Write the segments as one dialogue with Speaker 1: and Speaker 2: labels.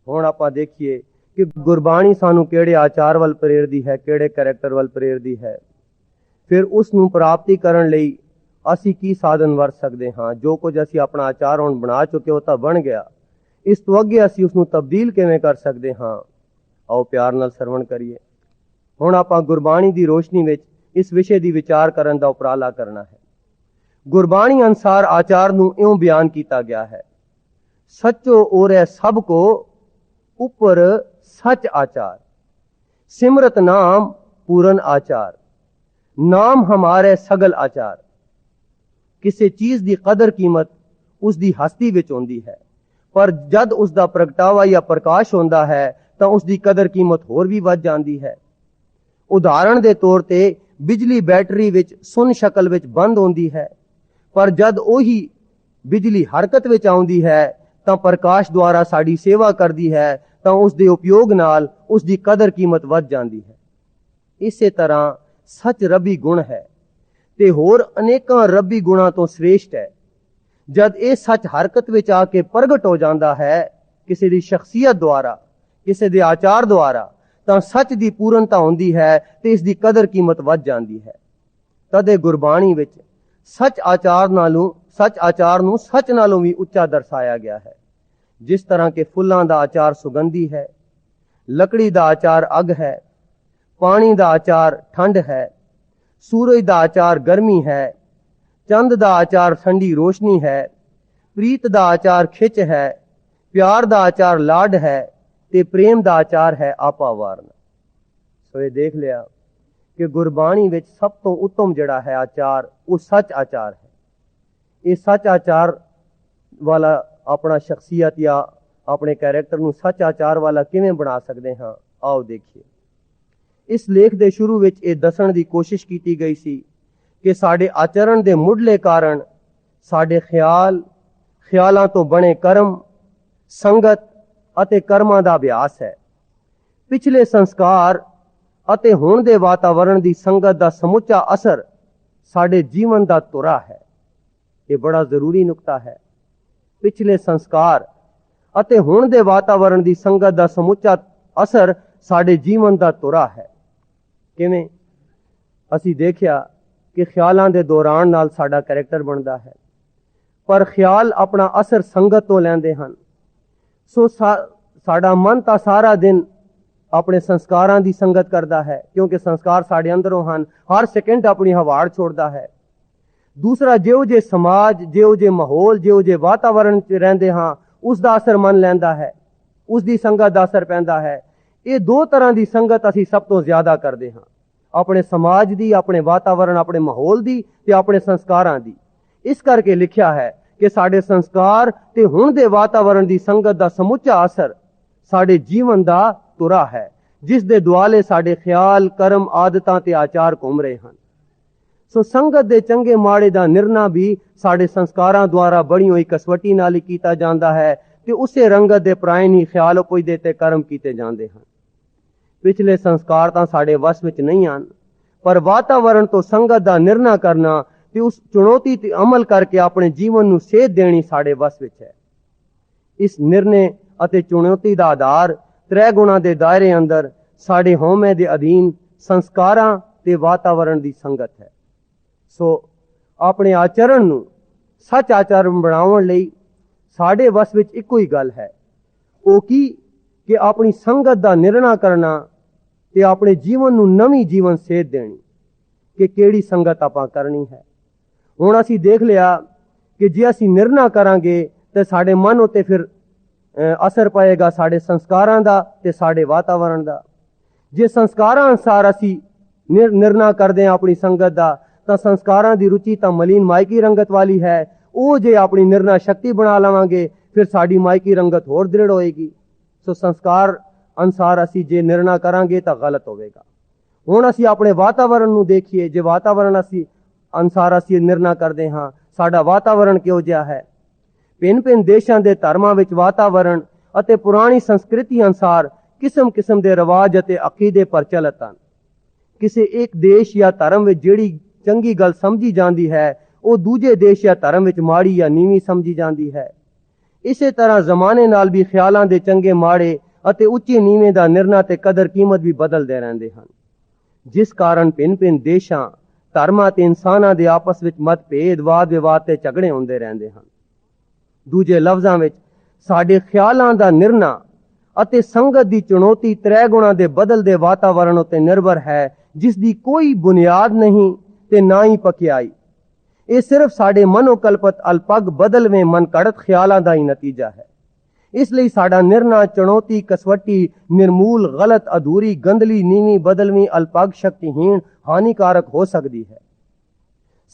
Speaker 1: ਹੁਣ ਆਪਾਂ ਦੇਖੀਏ ਕਿ ਗੁਰਬਾਣੀ ਸਾਨੂੰ ਕਿਹੜੇ ਆਚਾਰ ਵੱਲ ਪ੍ਰੇਰਦੀ ਹੈ, ਕਿਹੜੇ ਕਰੈਕਟਰ ਵੱਲ ਪ੍ਰੇਰਦੀ ਹੈ। ਫਿਰ ਉਸ ਨੂੰ ਪ੍ਰਾਪਤੀ ਕਰਨ ਲਈ ਅਸੀਂ ਕੀ ਸਾਧਨ ਵਰਤ ਸਕਦੇ ਹਾਂ। ਜੋ ਕੁਝ ਅਸੀਂ ਆਪਣਾ ਆਚਾਰ ਹੁਣ ਬਣਾ ਚੁੱਕੇ ਉਹ ਤਾਂ ਬਣ ਗਿਆ, ਇਸ ਤੋਂ ਅੱਗੇ ਅਸੀਂ ਉਸ ਨੂੰ ਤਬਦੀਲ ਕਿਵੇਂ ਕਰ ਸਕਦੇ ਹਾਂ। ਆਓ ਪਿਆਰ ਨਾਲ ਸਰਵਣ ਕਰੀਏ। ਹੁਣ ਆਪਾਂ ਗੁਰਬਾਣੀ ਦੀ ਰੋਸ਼ਨੀ ਵਿੱਚ ਇਸ ਵਿਸ਼ੇ ਦੀ ਵਿਚਾਰ ਕਰਨ ਦਾ ਉਪਰਾਲਾ ਕਰਨਾ ਹੈ। ਗੁਰਬਾਣੀ ਅਨੁਸਾਰ ਆਚਾਰ ਨੂੰ ਇਉਂ ਬਿਆਨ ਕੀਤਾ ਗਿਆ ਹੈ, ਸੱਚੋ ਔਰੇ ਸਭ ਕੋ ਉੱਪਰ ਸੱਚ ਆਚਾਰ, ਸਿਮਰਤ ਨਾਮ ਪੂਰਨ ਆਚਾਰ, ਨਾਮ ਹਮਾਰੇ ਸਗਲ ਆਚਾਰ। ਕਿਸੇ ਚੀਜ਼ ਦੀ ਕਦਰ ਕੀਮਤ ਉਸ ਦੀ ਹਸਤੀ ਵਿੱਚ ਹੁੰਦੀ ਹੈ, ਪਰ ਜਦ ਉਸ ਦਾ ਪ੍ਰਗਟਾਵਾ ਜਾਂ ਪ੍ਰਕਾਸ਼ ਹੁੰਦਾ ਹੈ ਤਾਂ ਉਸ ਦੀ ਕਦਰ ਕੀਮਤ ਹੋਰ ਵੀ ਵੱਧ ਜਾਂਦੀ ਹੈ। ਉਦਾਹਰਣ ਦੇ ਤੌਰ ਤੇ ਬਿਜਲੀ ਬੈਟਰੀ ਵਿੱਚ ਸੁੰਨ ਸ਼ਕਲ ਵਿੱਚ ਬੰਦ ਹੁੰਦੀ ਹੈ, ਪਰ ਜਦ ਉਹੀ ਬਿਜਲੀ ਹਰਕਤ ਵਿੱਚ ਆਉਂਦੀ ਹੈ ਤਾਂ ਪ੍ਰਕਾਸ਼ ਦੁਆਰਾ ਸਾਡੀ ਸੇਵਾ ਕਰਦੀ ਹੈ, ਤਾਂ ਉਸ ਦੇ ਉਪਯੋਗ ਨਾਲ ਉਸ ਦੀ ਕਦਰ ਕੀਮਤ ਵੱਧ ਜਾਂਦੀ ਹੈ। ਇਸੇ ਤਰ੍ਹਾਂ ਸੱਚ ਰੱਬੀ ਗੁਣ ਹੈ ਤੇ ਹੋਰ ਅਨੇਕਾਂ ਰੱਬੀ ਗੁਣਾਂ ਤੋਂ ਸ੍ਰੇਸ਼ਟ ਹੈ। ਜਦ ਇਹ ਸੱਚ ਹਰਕਤ ਵਿੱਚ ਆ ਕੇ ਪ੍ਰਗਟ ਹੋ ਜਾਂਦਾ ਹੈ ਕਿਸੇ ਦੀ ਸ਼ਖਸੀਅਤ ਦੁਆਰਾ, ਕਿਸੇ ਦੇ ਆਚਾਰ ਦੁਆਰਾ, ਤਾਂ ਸੱਚ ਦੀ ਪੂਰਨਤਾ ਹੁੰਦੀ ਹੈ ਤੇ ਇਸ ਦੀ ਕਦਰ ਕੀਮਤ ਵੱਧ ਜਾਂਦੀ ਹੈ। ਤਦੇ ਗੁਰਬਾਣੀ ਵਿੱਚ ਸੱਚ ਆਚਾਰ ਨੂੰ ਸੱਚ ਨਾਲੋਂ ਵੀ ਉੱਚਾ ਦਰਸਾਇਆ ਗਿਆ ਹੈ। ਜਿਸ ਤਰ੍ਹਾਂ ਕਿ ਫੁੱਲਾਂ ਦਾ ਆਚਾਰ ਸੁਗੰਧੀ ਹੈ, ਲੱਕੜੀ ਦਾ ਆਚਾਰ ਅੱਗ ਹੈ, ਪਾਣੀ ਦਾ ਆਚਾਰ ਠੰਡ ਹੈ, ਸੂਰਜ ਦਾ ਆਚਾਰ ਗਰਮੀ ਹੈ, ਚੰਦ ਦਾ ਆਚਾਰ ਠੰਡੀ ਰੋਸ਼ਨੀ ਹੈ, ਪ੍ਰੀਤ ਦਾ ਆਚਾਰ ਖਿੱਚ ਹੈ, ਪਿਆਰ ਦਾ ਆਚਾਰ ਲਾਡ ਹੈ ਤੇ ਪ੍ਰੇਮ ਦਾ ਆਚਾਰ ਹੈ ਆਪਾ ਵਾਰਨ। ਸੋ ਇਹ ਦੇਖ ਲਿਆ ਕਿ ਗੁਰਬਾਣੀ ਵਿੱਚ ਸਭ ਤੋਂ ਉੱਤਮ ਜਿਹੜਾ ਹੈ ਆਚਾਰ, ਉਹ ਸੱਚ ਆਚਾਰ ਹੈ। ਇਹ ਸੱਚ ਆਚਾਰ ਵਾਲਾ ਆਪਣਾ ਸ਼ਖਸੀਅਤ ਜਾਂ ਆਪਣੇ ਕੈਰੈਕਟਰ ਨੂੰ ਸੱਚ ਆਚਾਰ ਵਾਲਾ ਕਿਵੇਂ ਬਣਾ ਸਕਦੇ ਹਾਂ, ਆਓ ਦੇਖੀਏ। ਇਸ ਲੇਖ ਦੇ ਸ਼ੁਰੂ ਵਿੱਚ ਇਹ ਦੱਸਣ ਦੀ ਕੋਸ਼ਿਸ਼ ਕੀਤੀ ਗਈ ਸੀ ਕਿ ਸਾਡੇ ਆਚਰਣ ਦੇ ਮੁੱਢਲੇ ਕਾਰਨ ਸਾਡੇ ਖਿਆਲਾਂ ਤੋਂ ਬਣੇ ਕਰਮ, ਸੰਗਤ ਅਤੇ ਕਰਮਾਂ ਦਾ ਅਭਿਆਸ ਹੈ। ਪਿਛਲੇ ਸੰਸਕਾਰ ਅਤੇ ਹੁਣ ਦੇ ਵਾਤਾਵਰਣ ਦੀ ਸੰਗਤ ਦਾ ਸਮੁੱਚਾ ਅਸਰ ਸਾਡੇ ਜੀਵਨ ਦਾ ਧੁਰਾ ਹੈ। ਇਹ ਬੜਾ ਜ਼ਰੂਰੀ ਨੁਕਤਾ ਹੈ। ਪਿਛਲੇ ਸੰਸਕਾਰ ਅਤੇ ਹੁਣ ਦੇ ਵਾਤਾਵਰਣ ਦੀ ਸੰਗਤ ਦਾ ਸਮੁੱਚਾ ਅਸਰ ਸਾਡੇ ਜੀਵਨ ਦਾ ਧੁਰਾ ਹੈ। ਕਿਵੇਂ? ਅਸੀਂ ਦੇਖਿਆ ਕਿ ਖਿਆਲਾਂ ਦੇ ਦੌਰਾਨ ਨਾਲ ਸਾਡਾ ਕਰੈਕਟਰ ਬਣਦਾ ਹੈ, ਪਰ ਖਿਆਲ ਆਪਣਾ ਅਸਰ ਸੰਗਤ ਤੋਂ ਲੈਂਦੇ ਹਨ। ਸੋ ਸਾਡਾ ਮਨ ਤਾਂ ਸਾਰਾ ਦਿਨ ਆਪਣੇ ਸੰਸਕਾਰਾਂ ਦੀ ਸੰਗਤ ਕਰਦਾ ਹੈ, ਕਿਉਂਕਿ ਸੰਸਕਾਰ ਸਾਡੇ ਅੰਦਰੋਂ ਹਨ। ਹਰ ਸੈਕਿੰਡ ਆਪਣੀ ਹਵਾੜ ਛੋੜਦਾ ਹੈ। ਦੂਸਰਾ, ਜਿਹੋ ਜਿਹੇ ਸਮਾਜ, ਜਿਹੋ ਜਿਹੇ ਮਾਹੌਲ, ਜਿਹੋ ਜਿਹੇ ਵਾਤਾਵਰਣ 'ਚ ਰਹਿੰਦੇ ਹਾਂ, ਉਸ ਦਾ ਅਸਰ ਮਨ ਲੈਂਦਾ ਹੈ, ਉਸ ਦੀ ਸੰਗਤ ਦਾ ਅਸਰ ਪੈਂਦਾ ਹੈ। ਇਹ ਦੋ ਤਰ੍ਹਾਂ ਦੀ ਸੰਗਤ ਅਸੀਂ ਸਭ ਤੋਂ ਜ਼ਿਆਦਾ ਕਰਦੇ ਹਾਂ, ਆਪਣੇ ਸਮਾਜ ਦੀ, ਆਪਣੇ ਵਾਤਾਵਰਣ, ਆਪਣੇ ਮਾਹੌਲ ਦੀ ਤੇ ਆਪਣੇ ਸੰਸਕਾਰਾਂ ਦੀ। ਇਸ ਕਰਕੇ ਲਿਖਿਆ ਹੈ ਕਿ ਸਾਡੇ ਸੰਸਕਾਰ ਤੇ ਹੁਣ ਦੇ ਵਾਤਾਵਰਣ ਦੀ ਸੰਗਤ ਦਾ ਸਮੁੱਚਾ ਅਸਰ ਸਾਡੇ ਜੀਵਨ ਦਾ ਧੁਰਾ ਹੈ, ਜਿਸ ਦੇ ਦੁਆਲੇ ਸਾਡੇ ਖਿਆਲ, ਕਰਮ, ਆਦਤਾਂ ਤੇ ਆਚਾਰ ਘੁੰਮ ਰਹੇ ਹਨ। ਸੋ ਸੰਗਤ ਦੇ ਚੰਗੇ ਮਾੜੇ ਦਾ ਨਿਰਣਾ ਵੀ ਸਾਡੇ ਸੰਸਕਾਰਾਂ ਦੁਆਰਾ ਬਣੀ ਹੋਈ ਕਸਵੱਟੀ ਨਾਲ ਹੀ ਕੀਤਾ ਜਾਂਦਾ ਹੈ ਤੇ ਉਸੇ ਰੰਗਤ ਦੇ ਪ੍ਰਾਇਣ ਹੀ ਖਿਆਲ ਉਪਜਦੇ ਤੇ ਕਰਮ ਕੀਤੇ ਜਾਂਦੇ ਹਨ। ਪਿਛਲੇ ਸੰਸਕਾਰ ਤਾਂ ਸਾਡੇ ਵਸ ਵਿੱਚ ਨਹੀਂ ਹਨ, ਪਰ ਵਾਤਾਵਰਣ ਤੋਂ ਸੰਗਤ ਦਾ ਨਿਰਣਾ ਕਰਨਾ ਤੇ ਉਸ ਚੁਣੌਤੀ ਤੇ ਅਮਲ ਕਰਕੇ ਆਪਣੇ ਜੀਵਨ ਨੂੰ ਸੇਧ ਦੇਣੀ ਸਾਡੇ ਵਸ ਵਿੱਚ ਹੈ। ਇਸ ਨਿਰਣੇ ਅਤੇ ਚੁਣੌਤੀ ਦਾ ਆਧਾਰ ਤ੍ਰੈ ਗੁਣਾਂ ਦੇ ਦਾਇਰੇ ਅੰਦਰ ਸਾਡੇ ਹਉਮੈ ਦੇ ਅਧੀਨ ਸੰਸਕਾਰਾਂ ਤੇ ਵਾਤਾਵਰਣ ਦੀ ਸੰਗਤ ਹੈ। ਸੋ ਆਪਣੇ ਆਚਰਣ ਨੂੰ ਸੱਚ ਆਚਰਣ ਬਣਾਉਣ ਲਈ ਸਾਡੇ ਵਸ ਵਿੱਚ ਇੱਕੋ ਹੀ ਗੱਲ ਹੈ, ਉਹ ਕੀ ਕਿ ਆਪਣੀ ਸੰਗਤ ਦਾ ਨਿਰਣਾ ਕਰਨਾ ਤੇ ਆਪਣੇ ਜੀਵਨ ਨੂੰ ਨਵੀਂ ਜੀਵਨ ਸੇਧ ਦੇਣੀ ਕਿ ਕਿਹੜੀ ਸੰਗਤ ਆਪਾਂ ਕਰਨੀ ਹੈ। ਹੁਣ ਅਸੀਂ ਦੇਖ ਲਿਆ ਕਿ ਜੇ ਅਸੀਂ ਨਿਰਣਾ ਕਰਾਂਗੇ ਤੇ ਸਾਡੇ ਮਨ ਉੱਤੇ ਫਿਰ ਅਸਰ ਪਏਗਾ ਸਾਡੇ ਸੰਸਕਾਰਾਂ ਦਾ ਤੇ ਸਾਡੇ ਵਾਤਾਵਰਣ ਦਾ। ਜੇ ਸੰਸਕਾਰਾਂ ਅਨੁਸਾਰ ਅਸੀਂ ਨਿਰਣਾ ਕਰਦੇ ਹਾਂ ਆਪਣੀ ਸੰਗਤ ਦਾ, ਤਾਂ ਸੰਸਕਾਰਾਂ ਦੀ ਰੁਚੀ ਤਾਂ ਮਲੀਨ ਮਾਇਕੀ ਰੰਗਤ ਵਾਲੀ ਹੈ। ਉਹ ਜੇ ਆਪਣੀ ਨਿਰਣਾ ਸ਼ਕਤੀ ਬਣਾ ਲਵਾਂਗੇ, ਫਿਰ ਸਾਡੀ ਮਾਇਕੀ ਰੰਗਤ ਹੋਰ ਦ੍ਰਿੜ ਹੋਏਗੀ। ਸੋ ਸੰਸਕਾਰ ਅਨੁਸਾਰ ਅਸੀਂ ਜੇ ਨਿਰਣਾ ਕਰਾਂਗੇ ਤਾਂ ਗਲਤ ਹੋਵੇਗਾ। ਹੁਣ ਅਸੀਂ ਆਪਣੇ ਵਾਤਾਵਰਣ ਨੂੰ ਦੇਖੀਏ। ਜੇ ਵਾਤਾਵਰਣ ਅਨੁਸਾਰ ਅਸੀਂ ਨਿਰਣਾ ਕਰਦੇ ਹਾਂ, ਸਾਡਾ ਵਾਤਾਵਰਣ ਕਿਹੋ ਜਿਹਾ ਹੈ। ਭਿੰਨ ਦੇਸ਼ਾਂ ਦੇ ਧਰਮਾਂ ਵਿੱਚ ਵਾਤਾਵਰਣ ਅਤੇ ਪੁਰਾਣੀ ਸੰਸਕ੍ਰਿਤੀ ਅਨੁਸਾਰ ਕਿਸਮ ਕਿਸਮ ਦੇ ਰਿਵਾਜ ਅਤੇ ਅਕੀਦੇ ਪ੍ਰਚਲਿਤ ਹਨ। ਕਿਸੇ ਇੱਕ ਦੇਸ਼ ਜਾਂ ਧਰਮ ਵਿੱਚ ਜਿਹੜੀ ਚੰਗੀ ਗੱਲ ਸਮਝੀ ਜਾਂਦੀ ਹੈ, ਉਹ ਦੂਜੇ ਦੇਸ਼ ਜਾਂ ਧਰਮ ਵਿੱਚ ਮਾੜੀ ਜਾਂ ਨੀਵੀਂ ਸਮਝੀ ਜਾਂਦੀ ਹੈ। ਇਸੇ ਤਰ੍ਹਾਂ ਜ਼ਮਾਨੇ ਨਾਲ ਵੀ ਖਿਆਲਾਂ ਦੇ ਚੰਗੇ ਮਾੜੇ ਅਤੇ ਉੱਚੇ ਨੀਵੇਂ ਦਾ ਨਿਰਣਾ ਤੇ ਕਦਰ ਕੀਮਤ ਵੀ ਬਦਲਦੇ ਰਹਿੰਦੇ ਹਨ, ਜਿਸ ਕਾਰਨ ਭਿੰਨ-ਭਿੰਨ ਦੇਸ਼ਾਂ, ਧਰਮਾਂ ਤੇ ਇਨਸਾਨਾਂ ਦੇ ਆਪਸ ਵਿੱਚ ਮਤਭੇਦ, ਵਾਦ ਵਿਵਾਦ ਤੇ ਝਗੜੇ ਹੁੰਦੇ ਰਹਿੰਦੇ ਹਨ। ਦੂਜੇ ਲਫ਼ਜ਼ਾਂ ਵਿੱਚ ਸਾਡੇ ਖਿਆਲਾਂ ਦਾ ਨਿਰਣਾ ਅਤੇ ਸੰਗਤ ਦੀ ਚੁਣੌਤੀ ਤ੍ਰੈ ਗੁਣਾ ਦੇ ਬਦਲਦੇ ਵਾਤਾਵਰਣ ਉੱਤੇ ਨਿਰਭਰ ਹੈ, ਜਿਸ ਦੀ ਕੋਈ ਬੁਨਿਆਦ ਨਹੀਂ ਤੇ ਨਾ ਹੀ ਪਕਿਆਈ। ਇਹ ਸਿਰਫ ਸਾਡੇ ਮਨੋਕਲਪਤ ਅਲਪਗ ਬਦਲਵੇਂ ਮਨ ਘੜਤ ਖਿਆਲਾਂ ਦਾ ਹੀ ਨਤੀਜਾ ਹੈ। ਇਸ ਲਈ ਸਾਡਾ ਨਿਰਣਾ, ਚੁਣੌਤੀ, ਕਸਵੱਟੀ, ਨਿਰਮੂਲ, ਗਲਤ, ਅਧੂਰੀ, ਗੰਦਲੀ, ਨੀਵੀਂ, ਬਦਲਵੀਂ, ਅਲਪਗ, ਸ਼ਕਤੀਹੀਣ, ਹਾਨੀਕਾਰਕ ਹੋ ਸਕਦੀ ਹੈ।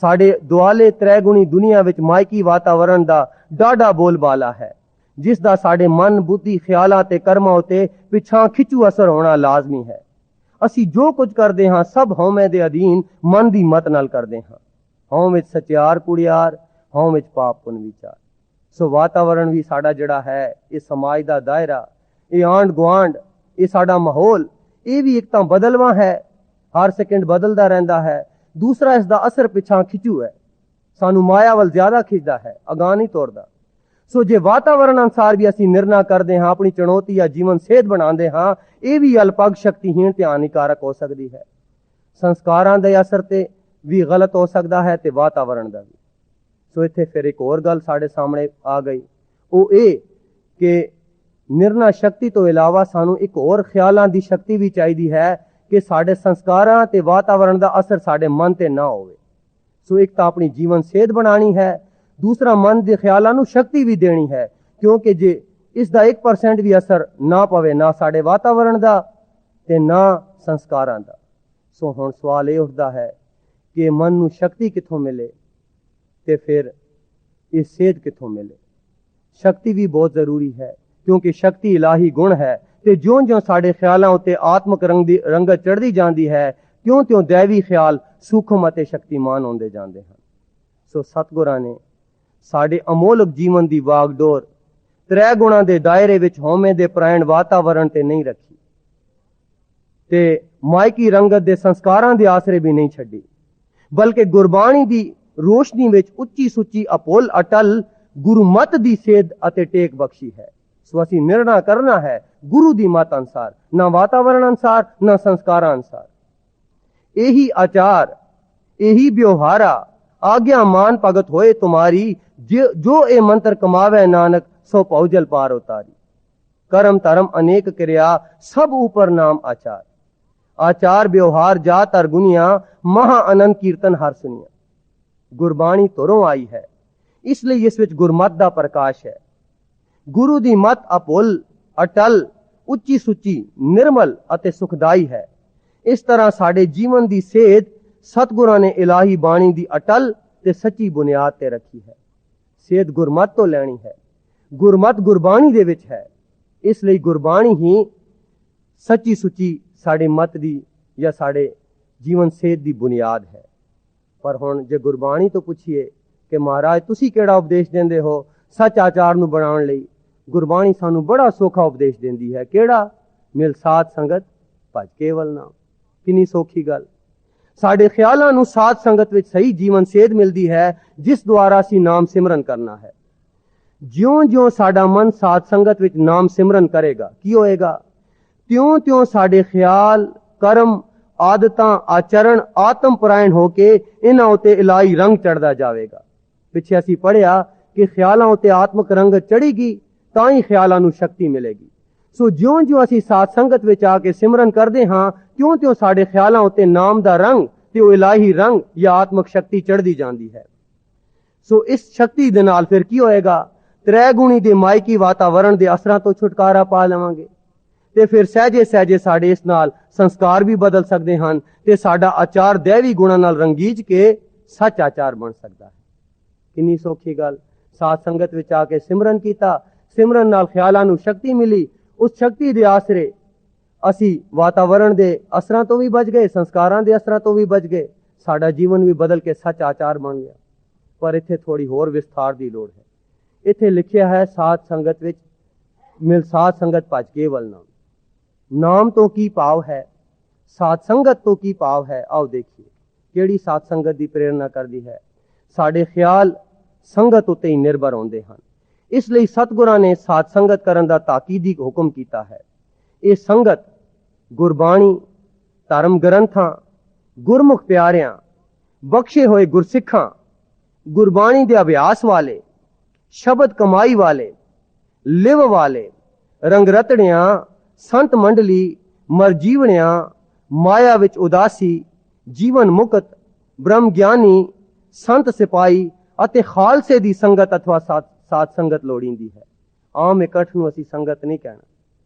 Speaker 1: ਸਾਡੇ ਦੁਆਲੇ ਤ੍ਰੈਗੁਣੀ ਦੁਨੀਆ ਵਿੱਚ ਮਾਇਕੀ ਵਾਤਾਵਰਣ ਦਾ ਡਾਢਾ ਬੋਲਬਾਲਾ ਹੈ, ਜਿਸ ਦਾ ਸਾਡੇ ਮਨ, ਬੁੱਧੀ, ਖਿਆਲਾਂ ਤੇ ਕਰਮਾਂ ਉਤੇ ਪਿਛਾਂ ਖਿੱਚੂ ਅਸਰ ਹੋਣਾ ਲਾਜ਼ਮੀ ਹੈ। ਅਸੀਂ ਜੋ ਕੁਝ ਕਰਦੇ ਹਾਂ ਸਭ ਹਉਮੈ ਦੇ ਅਧੀਨ ਮਨ ਦੀ ਮਤ ਨਾਲ ਕਰਦੇ ਹਾਂ। ਹਉਮ ਵਿੱਚ ਸਚਿਆਰ ਕੁੜਿਆਰ, ਹਉਮ ਵਿੱਚ ਪਾਪ ਪੁੰਨ ਵਿਚਾਰ। ਸੋ ਵਾਤਾਵਰਣ ਵੀ ਸਾਡਾ ਜਿਹੜਾ ਹੈ, ਇਹ ਸਮਾਜ ਦਾ ਦਾਇਰਾ, ਇਹ ਆਂਢ ਗੁਆਂਢ, ਇਹ ਸਾਡਾ ਮਾਹੌਲ, ਇਹ ਵੀ ਇੱਕ ਤਾਂ ਬਦਲਵਾਂ ਹੈ, ਹਰ ਸੈਕਿੰਡ ਬਦਲਦਾ ਰਹਿੰਦਾ ਹੈ। ਦੂਸਰਾ ਇਸ ਦਾ ਅਸਰ ਪਿਛਾਂ ਖਿੱਚੂ ਹੈ, ਸਾਨੂੰ ਮਾਇਆ ਵੱਲ ਜ਼ਿਆਦਾ ਖਿੱਚਦਾ ਹੈ, ਅਗਾਂਹ ਨਹੀਂ ਤੋਰਦਾ। ਸੋ ਜੇ ਵਾਤਾਵਰਣ ਅਨੁਸਾਰ ਵੀ ਅਸੀਂ ਨਿਰਣਾ ਕਰਦੇ ਹਾਂ, ਆਪਣੀ ਚੁਣੌਤੀ ਜਾਂ ਜੀਵਨ ਸਿਹਤ ਬਣਾਉਂਦੇ ਹਾਂ, ਇਹ ਵੀ ਅਲਪਗ, ਸ਼ਕਤੀਹੀਣ ਤੇ ਹਾਨੀਕਾਰਕ ਹੋ ਸਕਦੀ ਹੈ। ਸੰਸਕਾਰਾਂ ਦੇ ਅਸਰ ਤੇ ਵੀ ਗਲਤ ਹੋ ਸਕਦਾ ਹੈ ਤੇ ਵਾਤਾਵਰਣ ਦਾ ਵੀ। ਸੋ ਇੱਥੇ ਫਿਰ ਇੱਕ ਹੋਰ ਗੱਲ ਸਾਡੇ ਸਾਹਮਣੇ ਆ ਗਈ, ਉਹ ਇਹ ਕਿ ਨਿਰਣਾ ਸ਼ਕਤੀ ਤੋਂ ਇਲਾਵਾ ਸਾਨੂੰ ਇੱਕ ਹੋਰ ਖਿਆਲਾਂ ਦੀ ਸ਼ਕਤੀ ਵੀ ਚਾਹੀਦੀ ਹੈ ਕਿ ਸਾਡੇ ਸੰਸਕਾਰਾਂ ਤੇ ਵਾਤਾਵਰਣ ਦਾ ਅਸਰ ਸਾਡੇ ਮਨ ਤੇ ਨਾ ਹੋਵੇ। ਸੋ ਇੱਕ ਤਾਂ ਆਪਣੀ ਜੀਵਨ ਸਿਹਤ ਬਣਾਣੀ ਹੈ, ਦੂਸਰਾ ਮਨ ਦੇ ਖਿਆਲਾਂ ਨੂੰ ਸ਼ਕਤੀ ਵੀ ਦੇਣੀ ਹੈ, ਕਿਉਂਕਿ ਜੇ ਇਸ ਦਾ 1% ਵੀ ਅਸਰ ਨਾ ਪਵੇ, ਨਾ ਸਾਡੇ ਵਾਤਾਵਰਣ ਦਾ ਤੇ ਨਾ ਸੰਸਕਾਰਾਂ ਦਾ। ਸੋ ਹੁਣ ਸਵਾਲ ਇਹ ਉੱਠਦਾ ਹੈ ਕਿ ਮਨ ਨੂੰ ਸ਼ਕਤੀ ਕਿੱਥੋਂ ਮਿਲੇ ਤੇ ਫਿਰ ਇਹ ਸਿਹਤ ਕਿੱਥੋਂ ਮਿਲੇ। ਸ਼ਕਤੀ ਵੀ ਬਹੁਤ ਜ਼ਰੂਰੀ ਹੈ, ਕਿਉਂਕਿ ਸ਼ਕਤੀ ਇਲਾਹੀ ਗੁਣ ਹੈ ਤੇ ਜਿਉਂ-ਜਿਉਂ ਸਾਡੇ ਖਿਆਲਾਂ ਉੱਤੇ ਆਤਮਕ ਰੰਗਤ ਚੜ੍ਹਦੀ ਜਾਂਦੀ ਹੈ, ਤਿਉਂ-ਤਿਉਂ ਦੈਵੀ ਖਿਆਲ ਸੂਖਮ ਅਤੇ ਸ਼ਕਤੀਮਾਨ ਹੁੰਦੇ ਜਾਂਦੇ ਹਨ। ਸੋ ਸਤਿਗੁਰਾਂ ਨੇ ਸਾਡੇ ਅਮੋਲਕ ਜੀਵਨ ਦੀ ਵਾਗਡੋਰ ਤ੍ਰੈ ਗੁਣਾਂ ਦੇ ਦਾਇਰੇ ਵਿੱਚ ਹਉਮੈ ਦੇ ਪ੍ਰਾਇਣ ਵਾਤਾਵਰਣ ਤੇ ਨਹੀਂ ਰੱਖੀ ਤੇ ਮਾਇਕੀ ਰੰਗਤ ਦੇ ਸੰਸਕਾਰਾਂ ਦੇ ਆਸਰੇ ਵੀ ਨਹੀਂ ਛੱਡੀ, ਬਲਕਿ ਗੁਰਬਾਣੀ ਦੀ ਰੋਸ਼ਨੀ ਵਿੱਚ ਉੱਚੀ ਸੁੱਚੀ ਅਪੋਲ ਅਟਲ ਗੁਰਮਤ ਦੀ ਸੇਧ ਅਤੇ ਟੇਕ ਬਖਸ਼ੀ ਹੈ। ਸੋ ਅਸੀਂ ਨਿਰਣਾ ਕਰਨਾ ਹੈ ਗੁਰੂ ਦੀ ਮਤ ਅਨੁਸਾਰ, ਨਾ ਵਾਤਾਵਰਣ ਅਨੁਸਾਰ, ਨਾ ਸੰਸਕਾਰਾਂ ਅਨੁਸਾਰ। ਇਹੀ ਆਚਾਰ, ਇਹੀ ਵਿਵਹਾਰਾ, ਆਗਿਆ ਮਾਨ ਭਗਤ ਹੋਏ ਤੁਮਾਰੀ, ਜੋ ਇਹ ਮੰਤਰ ਕਮਾਵੇ ਨਾਨਕ ਸੋ ਭਉ ਜਲ ਪਾਰ ਉਤਾਰੀ। ਕਰਮ ਧਰਮ ਅਨੇਕ ਕਿਰਿਆ, ਸਭ ਉਪਰ ਨਾਮ ਆਚਾਰ। ਆਚਾਰ ਵਿਵਹਾਰ ਜਾਤ ਅਰ ਗੁਨੀਆਂ, ਮਹਾ ਅਨੰਦ ਕੀਰਤਨ ਹਰ ਸੁਨੀਆਂ। ਗੁਰਬਾਣੀ ਧੁਰੋਂ ਆਈ ਹੈ, ਇਸ ਲਈ ਇਸ ਵਿੱਚ ਗੁਰਮਤ ਦਾ ਪ੍ਰਕਾਸ਼ ਹੈ। ਗੁਰੂ ਦੀ ਮਤ ਅਪੁੱਲ, ਅਟਲ, ਉੱਚੀ ਸੁੱਚੀ, ਨਿਰਮਲ ਅਤੇ ਸੁਖਦਾਈ ਹੈ। ਇਸ ਤਰ੍ਹਾਂ ਸਾਡੇ ਜੀਵਨ ਦੀ ਸੇਧ ਸਤਿਗੁਰਾਂ ਨੇ ਇਲਾਹੀ ਬਾਣੀ ਦੀ ਅਟਲ ਤੇ ਸੱਚੀ ਬੁਨਿਆਦ ਤੇ ਰੱਖੀ ਹੈ। ਸੇਧ ਗੁਰਮਤ ਤੋਂ ਲੈਣੀ ਹੈ, ਗੁਰਮਤ ਗੁਰਬਾਣੀ ਦੇ ਵਿੱਚ ਹੈ। ਇਸ ਲਈ ਗੁਰਬਾਣੀ ਹੀ ਸੱਚੀ ਸੁੱਚੀ ਸਾਡੇ ਮਤ ਦੀ ਜਾਂ ਸਾਡੇ ਜੀਵਨ ਸੇਧ ਦੀ ਬੁਨਿਆਦ ਹੈ। ਪਰ ਹੁਣ ਜੇ ਗੁਰਬਾਣੀ ਤੋਂ ਪੁੱਛੀਏ ਕਿ ਮਹਾਰਾਜ ਤੁਸੀਂ ਕਿਹੜਾ ਉਪਦੇਸ਼ ਦਿੰਦੇ ਹੋ ਸੱਚ ਆਚਾਰ ਨੂੰ ਬਣਾਉਣ ਲਈ, ਗੁਰਬਾਣੀ ਸਾਨੂੰ ਬੜਾ ਸੌਖਾ ਉਪਦੇਸ਼ ਦਿੰਦੀ ਹੈ। ਕਿਹੜਾ? ਮਿਲ ਸਾਧ ਸੰਗਤ ਭਜ ਕੇਵਲ ਨਾਮ। ਕਿੰਨੀ ਸੌਖੀ ਗੱਲ। ਸਾਡੇ ਖਿਆਲਾਂ ਨੂੰ ਸਾਧ ਸੰਗਤ ਵਿੱਚ ਸਹੀ ਜੀਵਨ ਸੇਧ ਮਿਲਦੀ ਹੈ, ਜਿਸ ਦੁਆਰਾ ਅਸੀਂ ਨਾਮ ਸਿਮਰਨ ਕਰਨਾ ਹੈ। ਜਿਉਂ-ਜਿਉਂ ਸਾਡਾ ਮਨ ਸਾਧ ਸੰਗਤ ਵਿੱਚ ਨਾਮ ਸਿਮਰਨ ਕਰੇਗਾ, ਕੀ ਹੋਏਗਾ? ਤਿਉਂ-ਤਿਉਂ ਸਾਡੇ ਖਿਆਲ, ਕਰਮ, ਆਦਤਾਂ, ਆਚਰਣ ਆਤਮ ਪਰਾਇਣ ਹੋ ਕੇ ਇਹਨਾਂ ਉਤੇ ਇਲਾਹੀ ਰੰਗ ਚੜਦਾ ਜਾਵੇਗਾ। ਪਿੱਛੇ ਅਸੀਂ ਪੜ੍ਹਿਆ ਕਿ ਖਿਆਲਾਂ ਉਤੇ ਆਤਮਕ ਰੰਗਤ ਚੜ੍ਹੇਗੀ ਤਾਂ ਹੀ ਖਿਆਲਾਂ ਨੂੰ ਸ਼ਕਤੀ ਮਿਲੇਗੀ। ਸੋ ਜਿਉਂ-ਜਿਉਂ ਅਸੀਂ ਸਾਧ ਸੰਗਤ ਵਿੱਚ ਆ ਕੇ ਸਿਮਰਨ ਕਰਦੇ ਹਾਂ, ਤਿਉਂ-ਤਿਉਂ ਸਾਡੇ ਖਿਆਲਾਂ ਉਤੇ ਨਾਮ ਦਾ ਰੰਗ ਤੇ ਉਹ ਇਲਾਹੀ ਰੰਗ ਜਾਂ ਆਤਮਕ ਸ਼ਕਤੀ ਚੜ੍ਹਦੀ ਜਾਂਦੀ ਹੈ। ਸੋ ਇਸ ਸ਼ਕਤੀ ਦੇ ਨਾਲ ਫਿਰ ਕੀ ਹੋਏਗਾ? ਤ੍ਰੈ ਗੁਣੀ ਦੇ ਮਾਇਕੀ ਵਾਤਾਵਰਣ ਦੇ ਅਸਰਾਂ ਤੋਂ ਛੁਟਕਾਰਾ ਪਾ ਲਵਾਂਗੇ ਤੇ ਫਿਰ ਸਹਿਜੇ ਸਹਿਜੇ ਸਾਡੇ ਇਸ ਨਾਲ ਸੰਸਕਾਰ ਵੀ ਬਦਲ ਸਕਦੇ ਹਨ ਤੇ ਸਾਡਾ ਆਚਾਰ ਦੈਵੀ ਗੁਣਾਂ ਨਾਲ ਰੰਗੀਜ ਕੇ ਸੱਚ ਆਚਾਰ ਬਣ ਸਕਦਾ ਹੈ। ਕਿੰਨੀ ਸੌਖੀ ਗੱਲ। ਸਾਧ ਸੰਗਤ ਵਿੱਚ ਆ ਕੇ ਸਿਮਰਨ ਕੀਤਾ, ਸਿਮਰਨ ਨਾਲ ਖਿਆਲਾਂ ਨੂੰ ਸ਼ਕਤੀ ਮਿਲੀ, ਉਸ ਸ਼ਕਤੀ ਦੇ ਆਸਰੇ ਅਸੀਂ ਵਾਤਾਵਰਣ ਦੇ ਅਸਰਾਂ ਤੋਂ ਵੀ ਬਚ ਗਏ, ਸੰਸਕਾਰਾਂ ਦੇ ਅਸਰਾਂ ਤੋਂ ਵੀ ਬਚ ਗਏ, ਸਾਡਾ ਜੀਵਨ ਵੀ ਬਦਲ ਕੇ ਸੱਚ ਆਚਾਰ ਬਣ ਗਿਆ। ਪਰ ਇੱਥੇ ਥੋੜੀ ਹੋਰ ਵਿਸਥਾਰ ਦੀ ਲੋੜ ਹੈ। ਇੱਥੇ ਲਿਖਿਆ ਹੈ ਸਾਧ ਸੰਗਤ ਵਿੱਚ ਮਿਲ ਸਾਧ ਸੰਗਤ ਭਜ ਕੇਵਲ ਨਾਮ। ਨਾਮ ਤੋਂ ਕੀ ਭਾਵ ਹੈ? ਸਾਧ ਸੰਗਤ ਤੋਂ ਕੀ ਭਾਵ ਹੈ? ਆਓ ਦੇਖੀਏ ਕਿਹੜੀ ਸਾਧ ਸੰਗਤ ਦੀ ਪ੍ਰੇਰਣਾ ਕਰਦੀ ਹੈ। ਸਾਡੇ ਖਿਆਲ ਸੰਗਤ ਉੱਤੇ ਹੀ ਨਿਰਭਰ ਹੁੰਦੇ ਹਨ। ਇਸ ਲਈ ਸਤਿਗੁਰਾਂ ਨੇ ਸਾਧ ਸੰਗਤ ਕਰਨ ਦਾ ਤਾਕੀਦੀ ਹੁਕਮ ਕੀਤਾ ਹੈ। ਇਹ ਸੰਗਤ ਗੁਰਬਾਣੀ, ਧਰਮ ਗ੍ਰੰਥਾਂ, ਗੁਰਮੁਖ ਪਿਆਰਿਆਂ, ਬਖਸ਼ੇ ਹੋਏ ਗੁਰਸਿੱਖਾਂ, ਗੁਰਬਾਣੀ ਦੇ ਅਭਿਆਸ ਵਾਲੇ, ਸ਼ਬਦ ਕਮਾਈ ਵਾਲੇ, ਲਿਵ ਵਾਲੇ, ਰੰਗਰਤੜਿਆਂ, ਸੰਤ ਮੰਡਲੀ, ਮਰਜੀਵਣਿਆਂ, ਮਾਇਆ ਵਿੱਚ ਉਦਾਸੀ, ਜੀਵਨ ਮੁਕਤ, ਬ੍ਰਹਮ ਗਿਆਨੀ, ਸੰਤ ਸਿਪਾਹੀ ਅਤੇ ਖਾਲਸੇ ਦੀ ਸੰਗਤ ਅਥਵਾ ਸਾਧ ਸੰਗਤ ਲੋੜੀਂਦੀ ਹੈ। ਆਮ ਇਕੱਠ ਨੂੰ ਅਸੀਂ ਸੰਗਤ ਨਹੀਂ ਕਹਿਣਾ।